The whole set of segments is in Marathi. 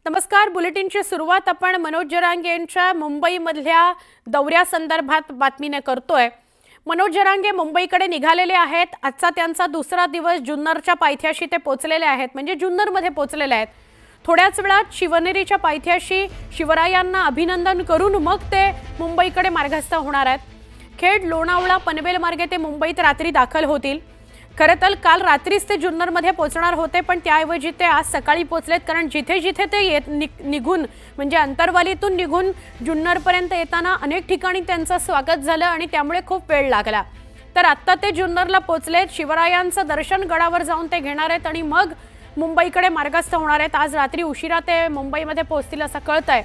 नमस्कार. बुलेटिनची सुरुवात आपण मनोज जरांगे यांच्या मुंबईमधल्या दौऱ्यासंदर्भात बातमीने करतोय. मनोज जरांगे मुंबईकडे निघालेले आहेत. आजचा त्यांचा दुसरा दिवस. जुन्नरच्या पायथ्याशी ते पोहोचलेले आहेत, म्हणजे जुन्नरमध्ये पोहोचलेले आहेत. थोड्याच वेळात शिवनेरीच्या पायथ्याशी शिवरायांना अभिनंदन करून मग ते मुंबईकडे मार्गस्थ होणार आहेत. खेड, लोणावळा, पनवेल मार्गे ते मुंबईत रात्री दाखल होतील. खरं तर काल रात्रीच ते जुन्नरमध्ये पोहोचणार होते, पण त्याऐवजी ते आज सकाळी पोहोचलेत, कारण जिथे जिथे ते निघून म्हणजे अंतरवालीतून निघून जुन्नरपर्यंत येताना अनेक ठिकाणी त्यांचं स्वागत झालं आणि त्यामुळे खूप वेळ लागला. तर आत्ता ते जुन्नरला पोहोचलेत. शिवरायांचं दर्शन गडावर जाऊन ते घेणार आहेत आणि मग मुंबईकडे मार्गस्थ होणार आहेत. आज रात्री उशिरा ते मुंबईमध्ये पोहोचतील असं कळतंय.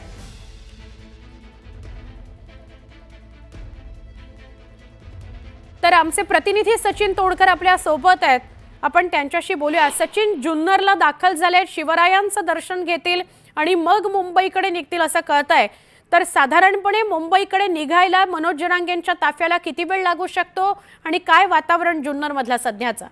तर आमचे प्रतिनिधी सचिन तोडकर आपल्या सोबत आहेत, आपण त्यांच्याशी बोलूया. सचिन, जुन्नरला दाखल झाले, शिवरायांचं दर्शन घेतील आणि मग मुंबईकडे निघतील असं कळतंय. तर साधारणपणे मुंबईकडे निघायला मनोज जरांगेंच्या ताफ्याला किती वेळ लागू शकतो आणि काय वातावरण जुन्नरमधलं सध्याचं?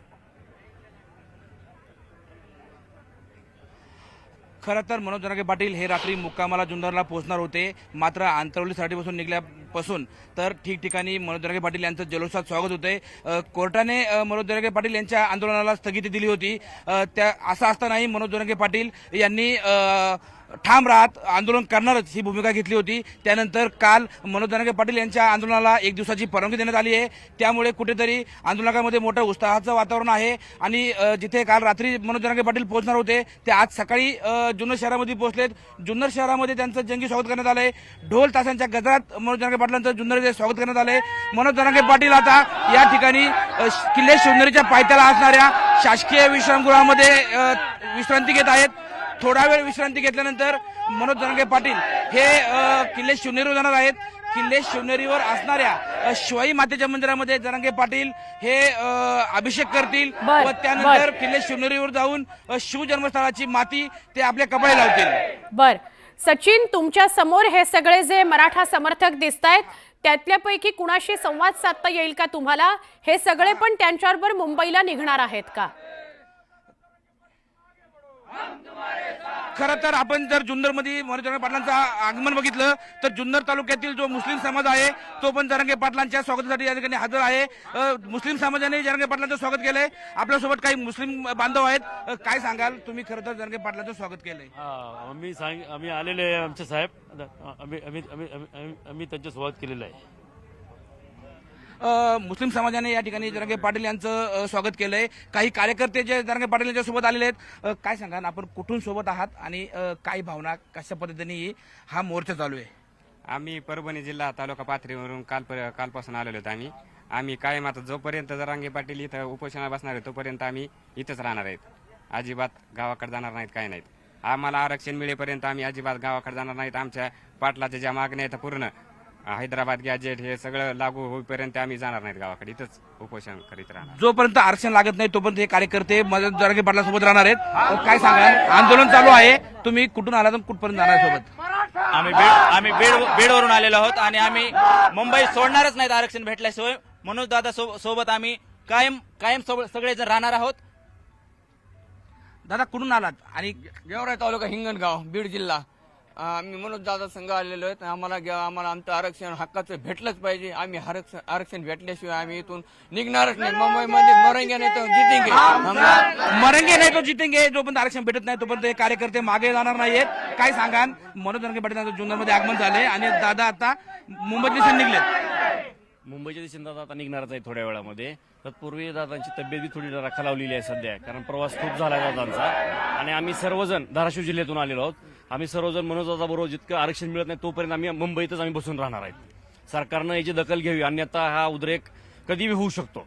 खरं तर मनोज जरांगे पाटील हे रात्री मुक्कामाला जुन्नरला पोहोचणार होते, मात्र आंतरवलीसाठीपासून निघाल्यापासून तर ठिकठिकाणी मनोज जरांगे पाटील यांचं जल्लोषात स्वागत होते. कोर्टाने मनोज जरांगे पाटील यांच्या आंदोलनाला स्थगिती दिली होती. त्या असं असतानाही मनोज जरांगे पाटील यांनी ठाम राहत आंदोलन करणारच ही भूमिका घेतली होती. त्यानंतर काल मनोज जरांगे पाटील यांच्या आंदोलनाला 1 दिवसाची परवानगी देण्यात आली आहे. त्यामुळे कुठेतरी आंदोलकांमध्ये मोठं उत्साहाचं वातावरण आहे आणि जिथे काल रात्री मनोज जरांगे पाटील पोहोचणार होते ते आज सकाळी जुन्नर शहरामध्ये पोहोचलेत. जुन्नर शहरामध्ये त्यांचं जंगी स्वागत करण्यात आलंय. ढोल ताशांच्या गजरात मनोज जरांगे पाटलांचं जुन्नरमध्ये स्वागत करण्यात आलंय. मनोज जरांगे पाटील आता या ठिकाणी किल्ले शिवनेरीच्या पायथ्याला असणाऱ्या शासकीय विश्रामगृहामध्ये विश्रांती घेत आहेत. थोडा वेळ विश्रांती घेतल्यानंतर मनोज जरांगे पाटील हे किल्ले शिवनेरीवर जाणार आहेत. किल्ले शिवनेरीवर असणाऱ्या शिवाई मातेच्या मंदिरामध्ये जरांगे पाटील हे अभिषेक करतील व त्यानंतर किल्ले शिवनेरीवर जाऊन शिवजन्मस्थळाची माती ते आपल्या कपाळी लावतील. बर सचिन, तुमच्या समोर हे सगळे जे मराठा समर्थक दिसतायत, त्यातल्यापैकी कुणाशी संवाद साधता येईल का तुम्हाला? हे सगळे पण त्यांच्याबरोबर मुंबईला निघणार आहेत का? खरं तर आपण जर जुन्नरमध्ये मनोज जरांगे पाटलांचं आगमन बघितलं तर जुन्नर तालुक्यातील जो मुस्लिम समाज आहे तो पण जरांगे पाटलांच्या स्वागतासाठी या ठिकाणी हजर आहे. मुस्लिम समाजाने जरांगे पाटलांचं स्वागत केलंय. आपल्यासोबत काही मुस्लिम बांधव आहेत. काय सांगाल तुम्ही? खरं तर जरांगे पाटलांचं स्वागत केलंय. आम्ही आलेले आहे आमचे साहेब. आम्ही त्यांचं स्वागत केलेलं आहे. मुस्लिम समाजाने या ठिकाणी जरांगे पाटील यांचं स्वागत केलंय. काही कार्यकर्ते जे जरांगे पाटील यांच्या सोबत आलेले आहेत. काय सांगा, आपण कुठून सोबत आहात आणि काही भावना कशा पद्धतीने हा मोर्चा चालू आहे? आम्ही परभणी जिल्हा तालुका पाथरीवरून कालपासून आलेलो आहोत. आम्ही कायम आता जोपर्यंत जरांगे पाटील इथं उपोषणाला बसणार आहे तोपर्यंत आम्ही इथंच राहणार आहेत. अजिबात गावाकडे जाणार नाहीत, काय नाहीत. आम्हाला आरक्षण मिळेपर्यंत आम्ही अजिबात गावाकडे जाणार नाहीत. आमच्या पाटलाच्या ज्या मागण्या आहेत पूर्ण हैदराबाद गॅजेट हे सगळं लागू होईपर्यंत आम्ही जाणार नाहीत गावाकडे, इथंच उपोषण करीत राहणार. जोपर्यंत आरक्षण लागत नाही तोपर्यंत हे कार्यकर्ते मनोज जरांगे पाटलांसोबत राहणार आहेत. काय सांगाल, आंदोलन चालू आहे, तुम्ही कुठून आलात आणि कुठपर्यंत जाणार सोबत? आम्ही बीडवरून आलेलो आहोत आणि आम्ही मुंबई सोडणारच नाहीत आरक्षण भेटल्याशिवाय. मनोज दादा सोबत आम्ही कायम सगळेजण राहणार आहोत. दादा कुठून आलात? आणि गेवराई तालुका हिंगणगाव, बीड जिल्हा. आम्ही मनोज दादा संघ आलेलो आहेत. आम्हाला आमचं आरक्षण हक्काचं भेटलंच पाहिजे. आम्ही आरक्षण भेटल्याशिवाय आम्ही इथून निघणारच नाही. मुंबईमध्ये मरेंगे नाही तर जितेंगे. मरेंगे नाही तो जितेंगे. जोपर्यंत आरक्षण भेटत नाही तोपर्यंत हे कार्यकर्ते मागे जाणार नाहीयेत. काय सांगाल, मनोज जरांगे पाटील जुन्नरमध्ये आगमन झाले आणि दादा आता मुंबईत दिसून निघलेत. मुंबईच्या दिशेने दादा आता निघणारच आहे थोड्या वेळामध्ये. तत्पूर्वी दादांची तब्येत बी थोडी राखालावलेली आहे सध्या, कारण प्रवास खूप झाला आहे दादांचा. आणि आम्ही सर्वजण धाराशिव जिल्ह्यातून आलेलो आहोत. आम्ही सर्वजण मनोज दादा बरोबर जितकं आरक्षण मिळत नाही तोपर्यंत आम्ही मुंबईतच बसून राहणार आहेत. सरकारनं याची दखल घ्यावी, अन्यथा हा उद्रेक कधीही होऊ शकतो.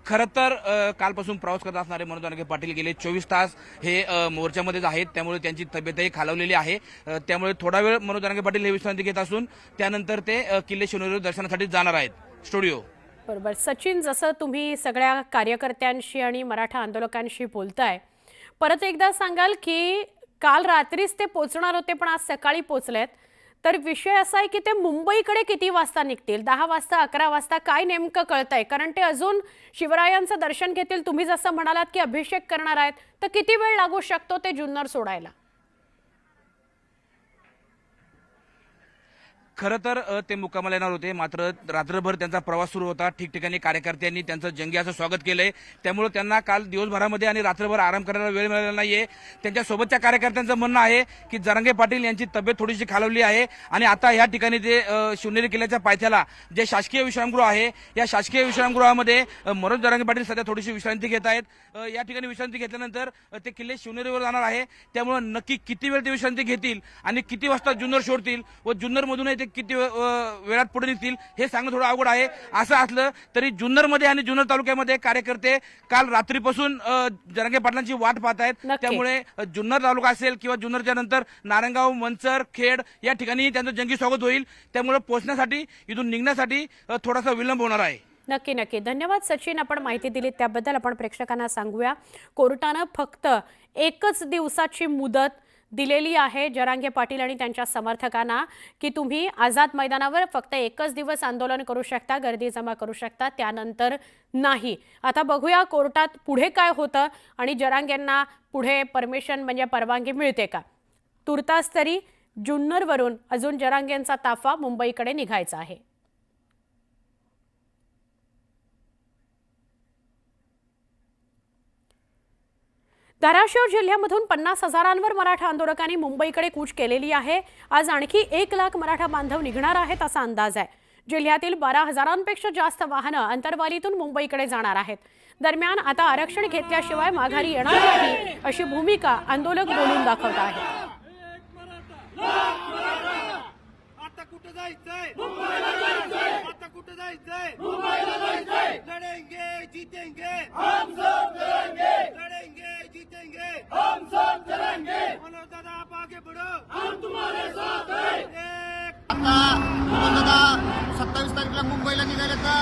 खरं तर कालपासून प्रवास करत असणारे मनोज जरांगे पाटील गेले 24 तास हे मोर्चामध्येच आहेत. त्यामुळे त्यांची तब्येतही खालावलेली आहे. त्यामुळे थोडा वेळ मनोज जरांगे पाटील हे विश्रांती घेत असून त्यानंतर ते किल्ले शिवनेरी दर्शनासाठी जाणार आहेत. स्टुडिओ. बरोबर सचिन, जसं तुम्ही सगळ्या कार्यकर्त्यांशी आणि मराठा आंदोलकांशी बोलताय, परत एकदा सांगाल की काल रात्रीच ते पोहोचणार होते पण आज सकाळी पोहोचलेत. तर विषय असा आहे की ते मुंबईकडे किती वाजता निघतील? 10 वाजता, 11 वाजता, काय नेमकं कळतंय? कारण ते अजून शिवरायांचं दर्शन घेतील. तुम्ही जसं म्हणालात की अभिषेक करणार आहेत, तर किती वेळ लागू शकतो ते जुन्नर सोडायला? खरं तर ते मुक्कामाला येणार होते, मात्र रात्रभर त्यांचा प्रवास सुरू होता. ठिकठिकाणी कार्यकर्त्यांनी त्यांचं जंगी असं स्वागत केलंय. त्यामुळे त्यांना काल दिवसभरामध्ये आणि रात्रभर आराम करायला वेळ मिळालेला नाहीये. त्यांच्या सोबतच्या कार्यकर्त्यांचं म्हणणं आहे की जरांगे पाटील यांची तब्येत थोडीशी खालावली आहे आणि आता या ठिकाणी ते शिवनेरी किल्ल्याच्या पायथ्याला जे शासकीय विश्रामगृह आहे, या शासकीय विश्रामगृहामध्ये मनोज जरांगे पाटील सध्या थोडीशी विश्रांती घेत आहेत. या ठिकाणी विश्रांती घेतल्यानंतर ते किल्ले शिवनेरीवर जाणार आहे. त्यामुळे नक्की किती वेळ ते विश्रांती घेतील आणि किती वाजता जुन्नर सोडतील व जुन्नरमधूनही ते किती वेळात पुढे निघतील हे सांगणं थोडं अवघड आहे. असं असलं तरी जुन्नरमध्ये आणि जुन्नर तालुक्यामध्ये कार्यकर्ते काल रात्रीपासून जरांगे पाटलांची वाट पाहत आहेत. नक्की. त्यामुळे जुन्नर तालुका असेल किंवा जुन्नरच्या नंतर नारायणगाव, मंचर, खेड या ठिकाणी त्यांचं जंगी स्वागत होईल. त्यामुळे पोहोचण्यासाठी, इथून निघण्यासाठी थोडासा विलंब होणार आहे. नक्की नक्की. धन्यवाद सचिन, आपण माहिती दिली त्याबद्दल. आपण प्रेक्षकांना सांगूया, कोर्टानं फक्त 1 दिवसाची मुदत दिलेली आहे जरांगे पाटील आणि त्यांच्या समर्थकांना की तुम्ही आझाद मैदानावर फक्त 1 दिवस आंदोलन करू शकता, गर्दी जमा करू शकता, त्यानंतर नाही. आता बघूया कोर्टात पुढे काय होतं आणि जरांगेंना पुढे परमिशन म्हणजे परवानगी मिळते का. तुर्तास तरी जुन्नरवरून अजून जरांगेंचा ताफा मुंबईकडे निघायचा आहे. धाराशिव जिल्ह्यामधून 50,000 मराठा आंदोलकांनी मुंबईकडे कूच केलेली आहे. आज आणखी 1 लाख मराठा बांधव निघणार आहेत असा अंदाज आहे. जिल्ह्यातील 12,000पेक्षा जास्त वाहनं अंतरवालीतून मुंबईकडे जाणार आहेत. दरम्यान आता आरक्षण घेतल्याशिवाय माघारी येणार नाही अशी भूमिका आंदोलक बोलून दाखवत आहेत. आता कुठे जायचंय? आता कुठे जायचंय? लढेंगे जीतेंगे, हम सब लढेंगे. लढेंगे जीतेंगे, हम सब लढेंगे. मनोज दादा आप आगे बढ़ो, हम तुम्हारे साथ हैं. आता 27 तारखेला मुंबईला निघाले तर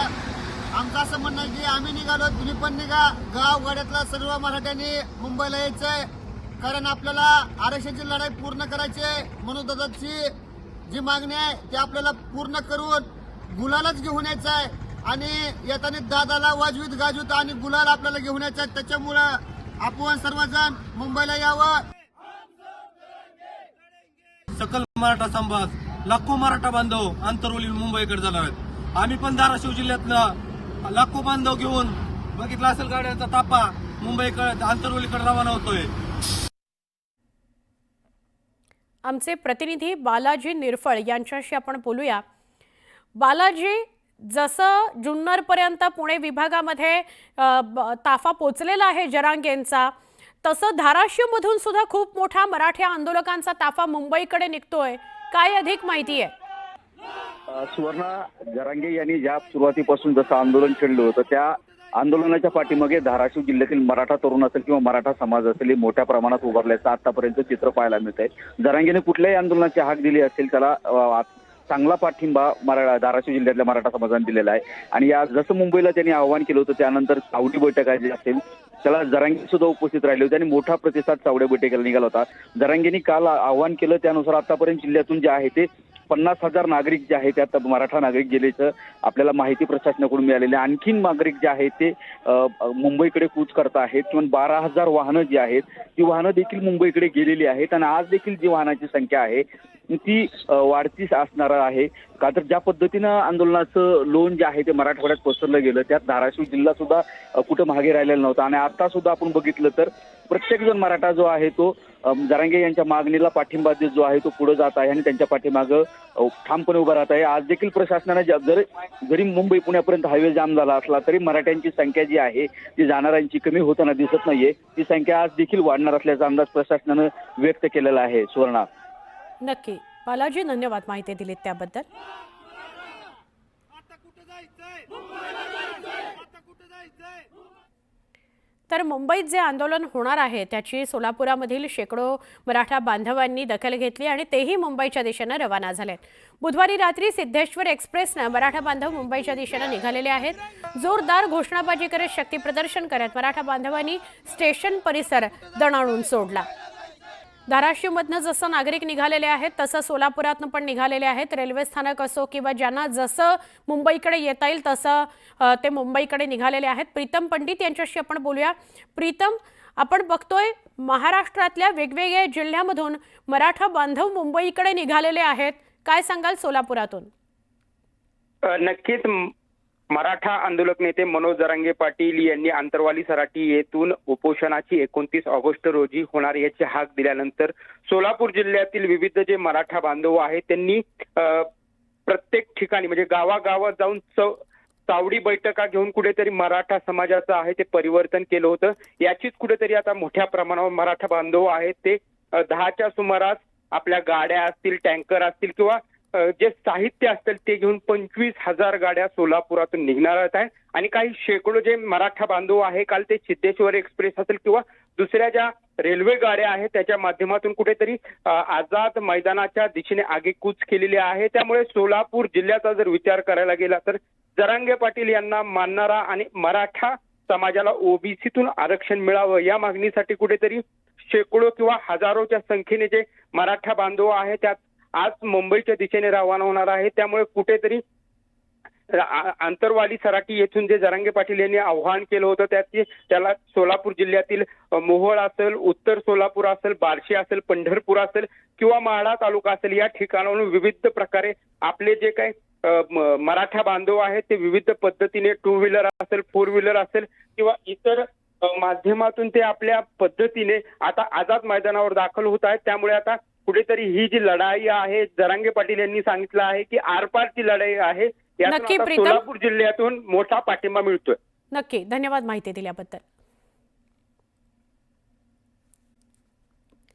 आमचं असं म्हणणं आहे की आम्ही निघालो, तुम्ही पण निघा. गाव गाड्यातला सर्व मराठ्यांनी मुंबईला यायचंय, कारण आपल्याला आरक्षणाची लढाई पूर्ण करायची आहे. मनोज दादाची जी मागणी आहे ती आपल्याला पूर्ण करून गुलालच घेऊन यायचं आहे आणि येताना दादाला वाजवीत गाजवीत आणि गुलाल आपल्याला घेऊन यायचं आहे. त्याच्यामुळं आपण सर्वजण मुंबईला यावं. सकल मराठा संभाग, लाखो मराठा बांधव आंतरवली मुंबईकडे जाणार आहेत. आम्ही पण धाराशिव जिल्ह्यातला लाखो बांधव घेऊन बघितला असेल गाड्यांचा तापा मुंबईकडे आंतरवलीकडे रवाना होतोय. आमचे प्रतिनिधी बालाजी निरफळ यांच्याशी आपण बोलूया. बालाजी, जसं जुन्नरपर्यंत पुणे विभागामध्ये ताफा पोचलेला आहे जरांगेंचा, तसं धाराशिवमधून सुद्धा खूप मोठा मराठा आंदोलकांचा ताफा मुंबईकडे निघतोय. काय अधिक माहिती आहे? सुवर्णा, जरांगे यांनी ज्या सुरुवातीपासून जसं आंदोलन छेडलं होतं त्या आंदोलनाच्या पाठीमागे धाराशिव जिल्ह्यातील मराठा तरुण असेल किंवा मराठा समाज असेल हे मोठ्या प्रमाणात उभारल्याचं आतापर्यंत चित्र पाहायला मिळत आहे. जरांगेने कुठल्याही आंदोलनाची हाक दिली असेल त्याला चांगला पाठिंबा धाराशिव जिल्ह्यातल्या मराठा समाजाने दिलेला आहे. आणि या जसं मुंबईला त्यांनी आव्हान केलं होतं त्यानंतर चावडी बैठका जी असेल त्याला जरांगे सुद्धा उपस्थित राहिले होते आणि मोठा प्रतिसाद चावड्या बैठकीला निघाला होता. जरांगेंनी काल आव्हान केलं त्यानुसार आतापर्यंत जिल्ह्यातून जे आहे ते 50,000 नागरिक जे आहेत त्यात मराठा नागरिक गेल्याचं आपल्याला माहिती प्रशासनाकडून मिळालेली आहे. आणखीन नागरिक जे आहेत ते मुंबईकडे कूच करत आहेत. किंवा 12,000 वाहनं जी आहेत ती वाहनं देखील मुंबईकडे गेलेली आहेत आणि आज देखील जी वाहनाची संख्या आहे ती वाढती असणार आहे. का तर ज्या पद्धतीनं आंदोलनाचं लोन जे आहे ते मराठवाड्यात पसरलं गेलं त्यात धाराशिव जिल्हा सुद्धा कुठं मागे राहिलेला नव्हता. आणि आता सुद्धा आपण बघितलं तर प्रत्येक जण मराठा जो आहे तो जरांगे यांच्या मागणीला पाठिंबा देत जो आहे तो पुढे जात आहे आणि त्यांच्या पाठीमागं ठामपणे उभा राहत आहे. आज देखील प्रशासनाने जरी मुंबई पुण्यापर्यंत हायवे जाम झाला असला तरी मराठ्यांची संख्या जी आहे ती जाणाऱ्यांची कमी होताना दिसत नाहीये. ती संख्या आज देखील वाढणार असल्याचा अंदाज प्रशासनानं व्यक्त केलेला आहे. सुवर्णा, नक्की. बालाजी, धन्यवाद माहिती दिलीत त्याबद्दल. आता कुठे जायचंय? आता कुठे जायचंय? तर मुंबईत जे आंदोलन होणार आहे त्याची सोलापुरामधील शेकडो मराठा बांधवांनी दखल घेतली आणि तेही मुंबईच्या दिशेने रवाना झाले. बुधवारी रात्री सिद्धेश्वर एक्सप्रेसने मराठा बांधव मुंबईच्या दिशेने निघालेले आहेत. जोरदार घोषणाबाजी करत, शक्ती प्रदर्शन करत मराठा बांधवांनी स्टेशन परिसर दणाणून सोडला. धाराशिवमधनं जसं नागरिक निघालेले आहेत तसं सोलापुरातनं पण निघालेले आहेत. रेल्वे स्थानक असो किंवा ज्यांना जसं मुंबईकडे येता येईल तसं ते मुंबईकडे निघालेले आहेत. प्रीतम पंडित यांच्याशी आपण बोलूया. प्रीतम, आपण बघतोय महाराष्ट्रातल्या वेगवेगळ्या जिल्ह्यामधून मराठा बांधव मुंबईकडे निघालेले आहेत. काय सांगाल सोलापुरातून? नक्कीच मराठा आंदोलक नेते मनोज जरांगे पाटील यांनी आंतरवाली सराटी येथून उपोषणाची 29 ऑगस्ट रोजी होणार याची हाक दिल्यानंतर सोलापूर जिल्ह्यातील विविध जे मराठा बांधव आहेत त्यांनी प्रत्येक ठिकाणी म्हणजे गावागावात जाऊन चावडी बैठका घेऊन कुठेतरी मराठा समाजाचं आहे ते परिवर्तन केलं होतं. याचीच कुठेतरी आता मोठ्या प्रमाणावर मराठा बांधव आहेत ते 10च्या सुमारास आपल्या गाड्या असतील, टँकर असतील किंवा जे साहित्य असतील ते घेऊन 25,000 गाड्या सोलापुरातून निघणार आहेत आणि काही शेकडो जे मराठा बांधव आहे काल ते सिद्धेश्वर एक्सप्रेस असेल किंवा दुसऱ्या ज्या रेल्वे गाड्या आहेत त्याच्या माध्यमातून कुठेतरी आझाद मैदानाच्या दिशेने आगेकूच केलेली आहे. त्यामुळे सोलापूर जिल्ह्याचा जर विचार करायला गेला तर जरांगे पाटील यांना मानणारा आणि मराठा समाजाला ओबीसीतून आरक्षण मिळावं या मागणीसाठी कुठेतरी शेकडो किंवा हजारोच्या संख्येने जे मराठा बांधव आहे त्यात आज मुंबईच्या दिशेने रवाना होणार आहे. त्यामुळे कुठेतरी आंतरवाली सराटी येथून जे जरांगे पाटील यांनी आव्हान केलं होतं त्याला सोलापूर जिल्ह्यातील मोहोळ असेल, उत्तर सोलापूर असेल, बार्शी असेल, पंढरपूर असेल किंवा माढा तालुका असेल या ठिकाणाहून विविध प्रकारे आपले जे काही मराठा बांधव आहेत ते विविध पद्धतीने 2 व्हीलर असेल, 4 व्हीलर असेल किंवा इतर माध्यमातून ते आपल्या पद्धतीने आता आझाद मैदानावर दाखल होत आहेत. त्यामुळे आता कुठेतरी ही जी लढाई आहे जरांगे पाटील यांनी सांगितलं आहे की आरपारची लढाई आहे. यातून नक्की आता प्रीतम. सोलापूर जिल्ह्यातून मोठा पाठिंबा मिळतोय. नक्की, धन्यवाद माहिती दिल्याबद्दल.